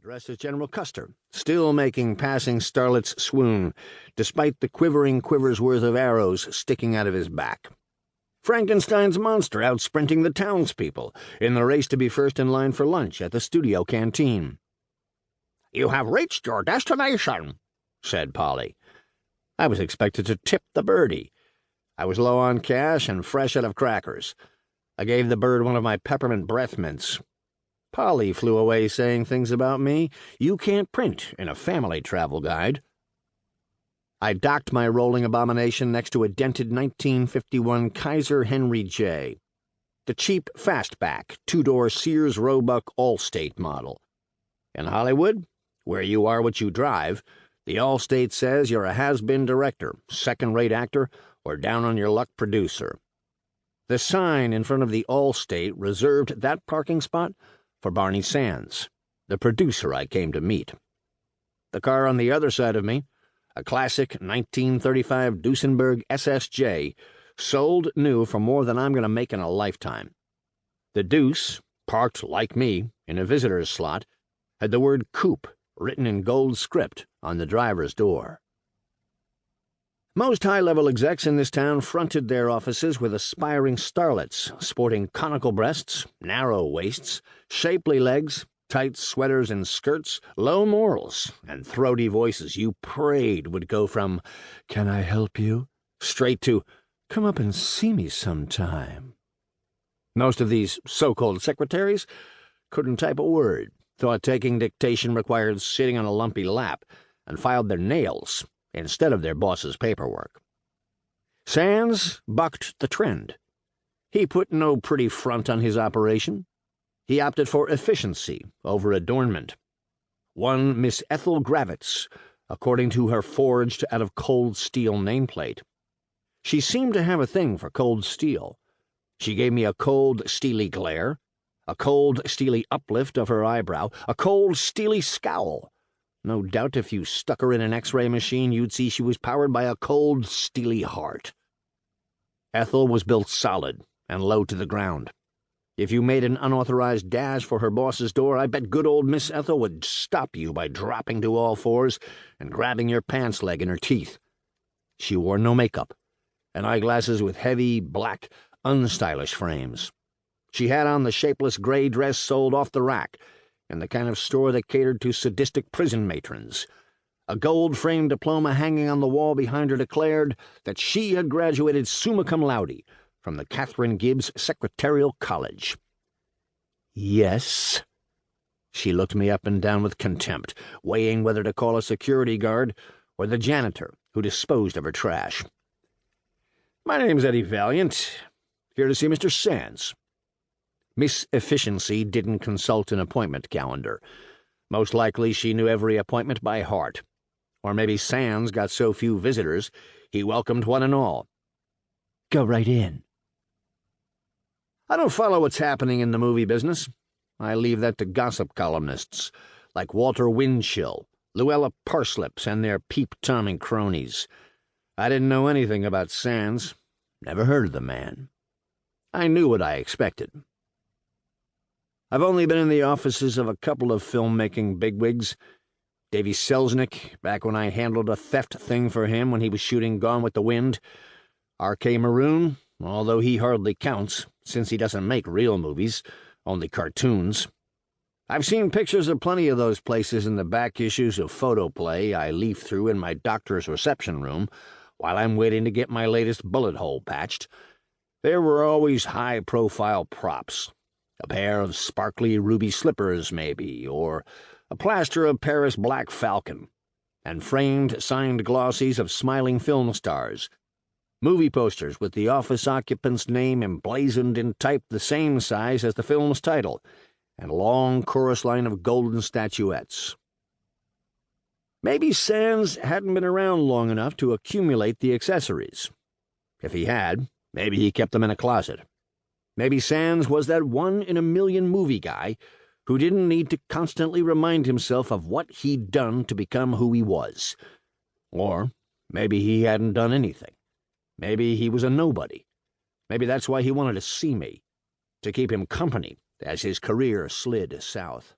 dressed as General Custer, still making passing starlets swoon, despite the quivering quiver's worth of arrows sticking out of his back. Frankenstein's monster out sprinting the townspeople in the race to be first in line for lunch at the studio canteen. "You have reached your destination," said Polly. I was expected to tip the birdie. I was low on cash and fresh out of crackers. I gave the bird one of my peppermint breath mints. Polly flew away saying things about me you can't print in a family travel guide. I docked my rolling abomination next to a dented 1951 Kaiser Henry J, the cheap fastback, two-door Sears Roebuck Allstate model. In Hollywood, where you are what you drive, the Allstate says you're a has-been director, second-rate actor, or down-on-your-luck producer. The sign in front of the Allstate reserved that parking spot for Barney Sands, the producer I came to meet. The car on the other side of me, a classic 1935 Duesenberg SSJ, sold new for more than I'm going to make in a lifetime. The Deuce, parked like me in a visitor's slot, had the word Coop written in gold script on the driver's door. Most high-level execs in this town fronted their offices with aspiring starlets, sporting conical breasts, narrow waists, shapely legs, tight sweaters and skirts, low morals, and throaty voices you prayed would go from, "Can I help you?" straight to, "Come up and see me sometime." Most of these so-called secretaries couldn't type a word, thought taking dictation required sitting on a lumpy lap, and filed their nails instead of their boss's paperwork. Sands bucked the trend. He put no pretty front on his operation. He opted for efficiency over adornment. One Miss Ethel Gravitz, according to her forged-out-of-cold steel nameplate. She seemed to have a thing for cold steel. She gave me a cold, steely glare, a cold, steely uplift of her eyebrow, a cold, steely scowl. No doubt if you stuck her in an X-ray machine, you'd see she was powered by a cold, steely heart. Ethel was built solid and low to the ground. If you made an unauthorized dash for her boss's door, I bet good old Miss Ethel would stop you by dropping to all fours and grabbing your pants leg in her teeth. She wore no makeup, and eyeglasses with heavy, black, unstylish frames. She had on the shapeless gray dress sold off the rack, in the kind of store that catered to sadistic prison matrons. A gold-framed diploma hanging on the wall behind her declared that she had graduated summa cum laude from the Catherine Gibbs Secretarial College. "Yes?" She looked me up and down with contempt, weighing whether to call a security guard or the janitor who disposed of her trash. "My name's Eddie Valiant. Here to see Mr. Sands." Miss Efficiency didn't consult an appointment calendar. Most likely she knew every appointment by heart. Or maybe Sands got so few visitors, he welcomed one and all. "Go right in." I don't follow what's happening in the movie business. I leave that to gossip columnists, like Walter Winchell, Luella Parslips, and their peep-tomming cronies. I didn't know anything about Sands. Never heard of the man. I knew what I expected. I've only been in the offices of a couple of filmmaking bigwigs. Davy Selznick, back when I handled a theft thing for him when he was shooting Gone with the Wind. R.K. Maroon, although he hardly counts, since he doesn't make real movies, only cartoons. I've seen pictures of plenty of those places in the back issues of Photoplay I leaf through in my doctor's reception room while I'm waiting to get my latest bullet hole patched. There were always high-profile props. A pair of sparkly ruby slippers, maybe, or a plaster of Paris black falcon, and framed, signed glossies of smiling film stars, movie posters with the office occupant's name emblazoned in type the same size as the film's title, and a long chorus line of golden statuettes. Maybe Sands hadn't been around long enough to accumulate the accessories. If he had, maybe he kept them in a closet. Maybe Sands was that one-in-a-million movie guy who didn't need to constantly remind himself of what he'd done to become who he was. Or maybe he hadn't done anything. Maybe he was a nobody. Maybe that's why he wanted to see me, to keep him company as his career slid south.